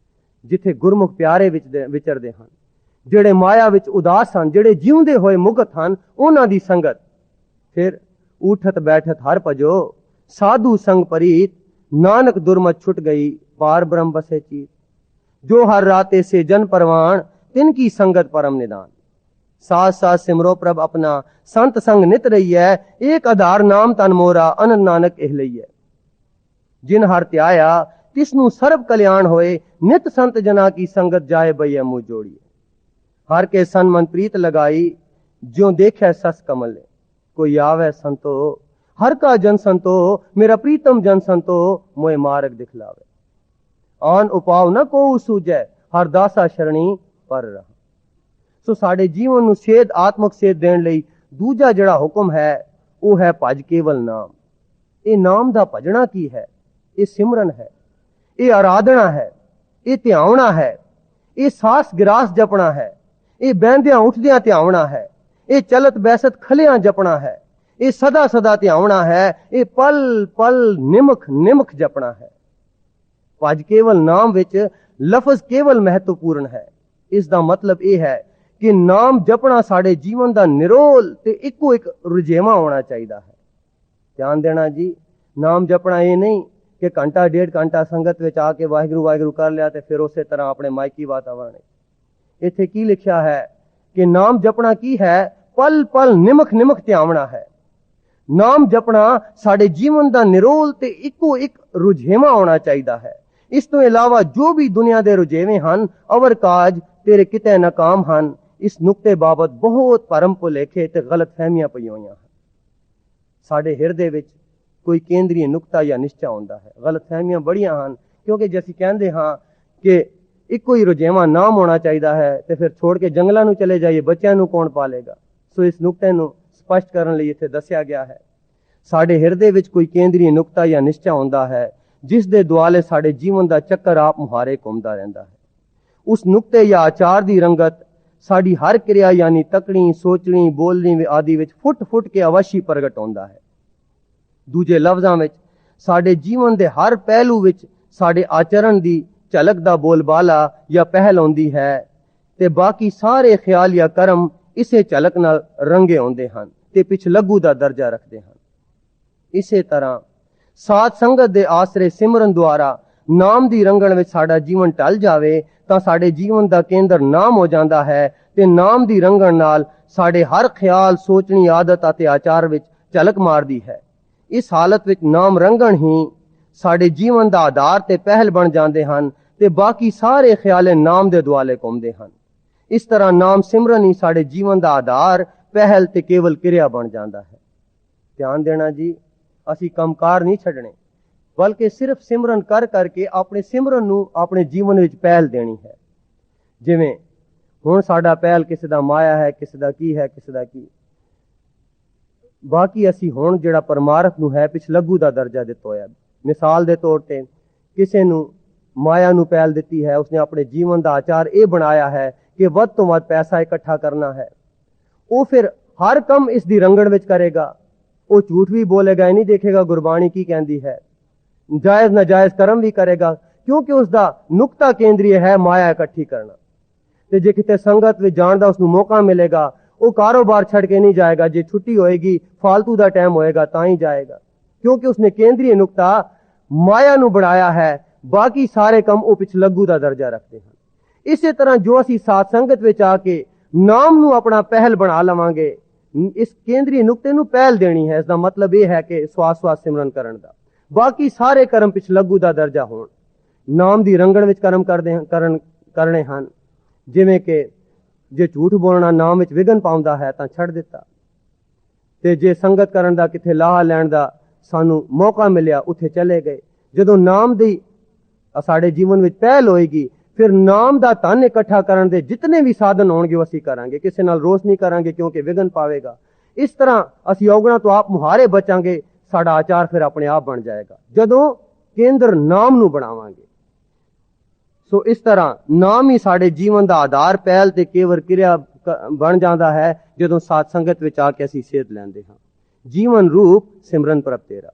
Speaker 1: ਜਿੱਥੇ ਗੁਰਮੁਖ ਪਿਆਰੇ ਵਿੱਚ ਵਿਚਰਦੇ ਹਨ, ਜਿਹੜੇ ਮਾਇਆ ਵਿੱਚ ਉਦਾਸ ਹਨ, ਜਿਹੜੇ ਜਿਉਂਦੇ ਹੋਏ ਮੁਕਤ ਹਨ, ਉਹਨਾਂ ਦੀ ਸੰਗਤ। ਫਿਰ ਉਠਤ ਬੈਠਤ ਹਰ ਭਜੋ, ਸਾਧੂ ਸੰਗ ਪ੍ਰੀਤ, ਨਾਨਕ ਦੁਰਮਤ ਛੁਟ ਗਈ, ਪਾਰ ਬ੍ਰਹਮ बसे चीत। जो हर राते से जन परवान, तिनकी संगत परम निदान। साथ साथ सिमरो प्रभ अपना, संत संग नित रही है, एक आधार नाम तन मोरा, अनंत नानक एह लई है। जिन हर त्याया तिसनु सर्व कल्याण होए, नित संत जना की संगत जाए बई मुँह जोड़िए। हर के सन मन प्रीत लगाई, ज्यों देखे सस कमल। कोई आवे संतो, हर का जन संतो, मेरा प्रीतम जन संतो, मोए मार्ग दिखलावे। आन उपाव न को सूझे, हर दासा शरणी पर रहा। सो साडे जीवन ਨੂੰ ਸੇਧ, ਆਤਮਕ ਸੇਧ ਦੇਣ ਲਈ ਦੂਜਾ ਜਿਹੜਾ ਹੁਕਮ ਹੈ ਉਹ ਹੈ ਭਜ ਕੇਵਲ ਨਾਮ। ਇਹ ਨਾਮ ਦਾ ਭਜਣਾ ਕੀ ਹੈ? ਇਹ ਸਿਮਰਨ ਹੈ, ਇਹ ਆਰਾਧਨਾ ਹੈ, ਇਹ ਧਿਆਵਣਾ ਹੈ, ਇਹ ਸਾਸ ਗਿਰਾਸ ਜਪਣਾ ਹੈ, ਇਹ ਬਹਿੰਦਿਆਂ ਉੱਠਦਿਆਂ ਧਿਆਵਣਾ ਹੈ, ਇਹ ਚਲਤ ਬੈਸਤ ਖਲਿਆਂ ਜਪਣਾ ਹੈ, ਇਹ ਸਦਾ ਸਦਾ ਧਿਆਵਣਾ ਹੈ, ਇਹ ਪਲ ਪਲ ਨਿਮਖ ਨਿਮਖ ਜਪਣਾ ਹੈ। ਭਜ ਕੇਵਲ ਨਾਮ ਵਿੱਚ ਲਫ਼ਜ਼ ਕੇਵਲ ਮਹੱਤਵਪੂਰਨ ਹੈ। ਇਸ ਦਾ ਮਤਲਬ ਇਹ ਹੈ ਕਿ ਨਾਮ ਜਪਣਾ ਸਾਡੇ ਜੀਵਨ ਦਾ ਨਿਰੋਲ ਤੇ ਇੱਕੋ ਇੱਕ ਰੁਝੇਵਾਂ ਹੋਣਾ ਚਾਹੀਦਾ ਹੈ। ਧਿਆਨ ਦੇਣਾ ਜੀ, ਨਾਮ ਜਪਣਾ ਇਹ ਨਹੀਂ ਕਿ ਘੰਟਾ ਡੇਢ ਘੰਟਾ ਸੰਗਤ ਵਿੱਚ ਆ ਕੇ ਵਾਹਿਗੁਰੂ ਵਾਹਿਗੁਰੂ ਕਰ ਲਿਆ ਤੇ ਫਿਰ ਉਸੇ ਤਰ੍ਹਾਂ ਆਪਣੇ ਮਾਇਕੀ ਵਾਤਾਵਰਣ। ਇੱਥੇ ਕੀ ਲਿਖਿਆ ਹੈ ਕਿ ਨਾਮ ਜਪਣਾ ਕੀ ਹੈ? ਪਲ ਪਲ ਨਿਮਖ ਨਿਮਖ ਧਿਆਵਣਾ ਹੈ। ਨਾਮ ਜਪਣਾ ਸਾਡੇ ਜੀਵਨ ਦਾ ਨਿਰੋਲ ਤੇ ਇੱਕੋ ਇੱਕ ਰੁਝੇਵਾਂ ਹੋਣਾ ਚਾਹੀਦਾ ਹੈ। ਇਸ ਤੋਂ ਇਲਾਵਾ ਜੋ ਵੀ ਦੁਨੀਆ ਦੇ ਰੁਝੇਵੇਂ ਹਨ, ਅਵਰ ਕਾਜ ਤੇਰੇ ਕਿਤੇ ਨਾਕਾਮ ਹਨ। ਇਸ ਨੁਕਤੇ ਬਾਬਤ ਬਹੁਤ ਭਰਮ ਭੁਲੇਖੇ ਤੇ ਗਲਤ ਫਹਿਮੀਆਂ ਪਈਆਂ ਹੋਈਆਂ ਹਨ। ਸਾਡੇ ਹਿਰਦੇ ਵਿੱਚ ਕੋਈ ਕੇਂਦਰੀ ਨੁਕਤਾ ਜਾਂ ਨਿਸ਼ਚਾ ਹੁੰਦਾ ਹੈ। ਗਲਤ ਫਹਿਮੀਆਂ ਬੜੀਆਂ ਹਨ, ਕਿਉਂਕਿ ਜੇ ਅਸੀਂ ਕਹਿੰਦੇ ਹਾਂ ਕਿ ਇੱਕੋ ਹੀ ਰੁਝੇਵਾਂ ਨਾਮ ਹੋਣਾ ਚਾਹੀਦਾ ਹੈ ਤੇ ਫਿਰ ਛੋੜ ਕੇ ਜੰਗਲਾਂ ਨੂੰ ਚਲੇ ਜਾਈਏ, ਬੱਚਿਆਂ ਨੂੰ ਕੌਣ ਪਾਲੇਗਾ? ਸੋ ਇਸ ਨੁਕਤੇ ਨੂੰ ਸਪਸ਼ਟ ਕਰਨ ਲਈ ਇੱਥੇ ਦੱਸਿਆ ਗਿਆ ਹੈ। ਸਾਡੇ ਹਿਰਦੇ ਵਿੱਚ ਕੋਈ ਕੇਂਦਰੀ ਨੁਕਤਾ ਜਾਂ ਨਿਸ਼ਚਾ ਹੁੰਦਾ ਹੈ, ਜਿਸ ਦੇ ਦੁਆਲੇ ਸਾਡੇ ਜੀਵਨ ਦਾ ਚੱਕਰ ਆਪ ਮੁਹਾਰੇ ਘੁੰਮਦਾ ਰਹਿੰਦਾ ਹੈ। ਉਸ ਨੁਕਤੇ ਜਾਂ ਆਚਾਰ ਦੀ ਰੰਗਤ ਸਾਡੀ ਹਰ ਕਿਰਿਆ ਯਾਨੀ ਤਕਣੀ, ਸੋਚਣੀ, ਬੋਲਣੀ ਆਦਿ ਵਿੱਚ ਫੁੱਟ ਫੁੱਟ ਕੇ ਅਵਸ਼ੀ ਪ੍ਰਗਟ ਹੁੰਦਾ ਹੈ। ਦੂਜੇ ਲਫ਼ਜ਼ਾਂ ਵਿੱਚ ਸਾਡੇ ਜੀਵਨ ਦੇ ਹਰ ਪਹਿਲੂ ਵਿੱਚ ਸਾਡੇ ਆਚਰਣ ਦੀ ਝਲਕ ਦਾ ਬੋਲਬਾਲਾ ਜਾਂ ਪਹਿਲ ਆਉਂਦੀ ਹੈ ਤੇ ਬਾਕੀ ਸਾਰੇ ਖਿਆਲ ਜਾਂ ਕਰਮ ਇਸੇ ਝਲਕ ਨਾਲ ਰੰਗੇ ਆਉਂਦੇ ਹਨ ਤੇ ਪਿਛਲੱਗੂ ਦਾ ਦਰਜਾ ਰੱਖਦੇ ਹਨ। ਇਸੇ ਤਰ੍ਹਾਂ ਸਾਧ ਸੰਗਤ ਦੇ ਆਸਰੇ ਸਿਮਰਨ ਦੁਆਰਾ ਨਾਮ ਦੀ ਰੰਗਣ ਵਿੱਚ ਸਾਡਾ ਜੀਵਨ ਢਲ ਜਾਵੇ ਤਾਂ ਸਾਡੇ ਜੀਵਨ ਦਾ ਕੇਂਦਰ ਨਾਮ ਹੋ ਜਾਂਦਾ ਹੈ ਤੇ ਨਾਮ ਦੀ ਰੰਗਣ ਨਾਲ ਸਾਡੇ ਹਰ ਖਿਆਲ, ਸੋਚਣੀ ਆਦਤ ਅਤੇ ਆਚਾਰ ਵਿੱਚ ਝਲਕ ਮਾਰਦੀ ਹੈ। ਇਸ ਹਾਲਤ ਵਿੱਚ ਨਾਮ ਰੰਗਣ ਹੀ ਸਾਡੇ ਜੀਵਨ ਦਾ ਆਧਾਰ ਤੇ ਪਹਿਲ ਬਣ ਜਾਂਦੇ ਹਨ ਤੇ ਬਾਕੀ ਸਾਰੇ ਖਿਆਲੇ ਨਾਮ ਦੇ ਦੁਆਲੇ ਘੁੰਮਦੇ ਹਨ। ਇਸ ਤਰ੍ਹਾਂ ਨਾਮ ਸਿਮਰਨ ਹੀ ਸਾਡੇ ਜੀਵਨ ਦਾ ਆਧਾਰ, ਪਹਿਲ ਤੇ ਕੇਵਲ ਕਿਰਿਆ ਬਣ ਜਾਂਦਾ ਹੈ। ਧਿਆਨ ਦੇਣਾ ਜੀ, ਅਸੀਂ ਕੰਮਕਾਰ ਨਹੀਂ ਛੱਡਣੇ, ਬਲਕਿ ਸਿਰਫ ਸਿਮਰਨ ਕਰ ਕਰਕੇ ਆਪਣੇ ਸਿਮਰਨ ਨੂੰ ਆਪਣੇ ਜੀਵਨ ਵਿੱਚ ਪਹਿਲ ਦੇਣੀ ਹੈ। ਜਿਵੇਂ ਹੁਣ ਸਾਡਾ ਪਹਿਲ ਕਿਸੇ ਦਾ ਮਾਇਆ ਹੈ, ਕਿਸੇ ਦਾ ਕੀ ਹੈ, ਕਿਸੇ ਦਾ ਕੀ। ਬਾਕੀ ਅਸੀਂ ਹੁਣ ਜਿਹੜਾ ਪਰਮਾਰਥ ਨੂੰ ਹੈ ਪਿਛਲੱਗੂ ਦਾ ਦਰਜਾ ਦਿੱਤਾ ਹੋਇਆ। ਮਿਸਾਲ ਦੇ ਤੌਰ ਤੇ ਕਿਸੇ ਨੂੰ ਮਾਇਆ ਨੂੰ ਪਹਿਲ ਦਿੱਤੀ ਹੈ, ਉਸਨੇ ਆਪਣੇ ਜੀਵਨ ਦਾ ਆਚਾਰ ਇਹ ਬਣਾਇਆ ਹੈ ਕਿ ਵੱਧ ਤੋਂ ਵੱਧ ਪੈਸਾ ਇਕੱਠਾ ਕਰਨਾ ਹੈ। ਉਹ ਫਿਰ ਹਰ ਕੰਮ ਇਸ ਦੀ ਰੰਗਣ ਵਿੱਚ ਕਰੇਗਾ। ਉਹ ਝੂਠ ਵੀ ਬੋਲੇਗਾ, ਇਹ ਨਹੀਂ ਦੇਖੇਗਾ ਗੁਰਬਾਣੀ ਕੀ ਕਹਿੰਦੀ ਹੈ। ਜਾਇਜ਼ ਨਾਜਾਇਜ਼ ਕਰਮ ਵੀ ਕਰੇਗਾ, ਕਿਉਂਕਿ ਉਸ ਦਾ ਨੁਕਤਾ ਕੇਂਦਰੀ ਹੈ ਮਾਇਆ ਇਕੱਠੀ ਕਰਨਾ। ਤੇ ਜੇ ਕਿਤੇ ਸੰਗਤ ਵਿੱਚ ਜਾਣ ਦਾ ਉਸਨੂੰ ਮੌਕਾ ਮਿਲੇਗਾ, ਉਹ ਕਾਰੋਬਾਰ ਛੱਡ ਕੇ ਨਹੀਂ ਜਾਏਗਾ। ਜੇ ਛੁੱਟੀ ਹੋਏਗੀ, ਫਾਲਤੂ ਦਾ ਟਾਈਮ ਹੋਏਗਾ ਤਾਂ ਹੀ ਜਾਏਗਾ, ਕਿਉਂਕਿ ਉਸਨੇ ਕੇਂਦਰੀ ਨੁਕਤਾ ਮਾਇਆ ਨੂੰ ਬਣਾਇਆ ਹੈ। ਬਾਕੀ ਸਾਰੇ ਕੰਮ ਉਹ ਪਿਛਲੱਗੂ ਦਾ ਦਰਜਾ ਰੱਖਦੇ ਹਨ। ਇਸੇ ਤਰ੍ਹਾਂ ਜੋ ਅਸੀਂ ਸਾਧ ਸੰਗਤ ਵਿੱਚ ਆ ਕੇ ਨਾਮ ਨੂੰ ਆਪਣਾ ਪਹਿਲ ਬਣਾ ਲਵਾਂਗੇ, ਇਸ ਕੇਂਦਰੀ ਨੁਕਤੇ ਨੂੰ ਪਹਿਲ ਦੇਣੀ ਹੈ। ਇਸ ਦਾ ਮਤਲਬ ਇਹ ਹੈ ਕਿ ਸਵਾਸ ਸਵਾਸ ਸਿਮਰਨ ਕਰਨ ਦਾ, ਬਾਕੀ ਸਾਰੇ ਕਰਮ ਪਿਛਲੱਗੂ ਦਾ ਦਰਜਾ ਹੋਣ। ਨਾਮ ਦੀ ਰੰਗਣ ਵਿੱਚ ਕਰਮ ਕਰਨੇ ਹਨ। ਜਿਵੇਂ ਕਿ ਜੇ ਝੂਠ ਬੋਲਣਾ ਨਾਮ ਵਿੱਚ ਵਿਘਨ ਪਾਉਂਦਾ ਹੈ ਤਾਂ ਛੱਡ ਦਿੱਤਾ, ਤੇ ਜੇ ਸੰਗਤ ਕਰਨ ਦਾ, ਕਿਥੇ ਲਾਹਾ ਲੈਣ ਦਾ ਸਾਨੂੰ ਮੌਕਾ ਮਿਲਿਆ ਉੱਥੇ ਚਲੇ ਗਏ। ਜਦੋਂ ਨਾਮ ਦੀ ਸਾਡੇ ਜੀਵਨ ਵਿੱਚ ਪਹਿਲ ਹੋਏਗੀ, ਫਿਰ ਨਾਮ ਦਾ ਧਨ ਇਕੱਠਾ ਕਰਨ ਦੇ ਜਿਤਨੇ ਵੀ ਸਾਧਨ ਹੋਣਗੇ ਉਹ ਅਸੀਂ ਕਰਾਂਗੇ। ਕਿਸੇ ਨਾਲ ਰੋਸ ਨਹੀਂ ਕਰਾਂਗੇ ਕਿਉਂਕਿ ਵਿਘਨ ਪਾਵੇਗਾ। ਇਸ ਤਰ੍ਹਾਂ ਅਸੀਂ ਔਗਣਾਂ ਤੋਂ ਆਪ ਮੁਹਾਰੇ ਬਚਾਂਗੇ। ਸਾਡਾ ਆਚਾਰ ਫਿਰ ਆਪਣੇ ਆਪ ਬਣ ਜਾਏਗਾ ਜਦੋਂ ਕੇਂਦਰ ਨਾਮ ਨੂੰ ਬਣਾਵਾਂਗੇ। ਸੋ ਇਸ ਤਰ੍ਹਾਂ ਨਾਮ ਹੀ ਸਾਡੇ ਜੀਵਨ ਦਾ ਆਧਾਰ, ਪਹਿਲ ਤੇ ਕੇਵਲ ਕਿਰਿਆ ਬਣ ਜਾਂਦਾ ਹੈ ਜਦੋਂ ਸਾਧ ਸੰਗਤ ਵਿੱਚ ਆ ਕੇ ਅਸੀਂ ਸੇਧ ਲੈਂਦੇ ਹਾਂ। ਜੀਵਨ ਰੂਪ ਸਿਮਰਨ ਪ੍ਰਭ ਤੇਰਾ।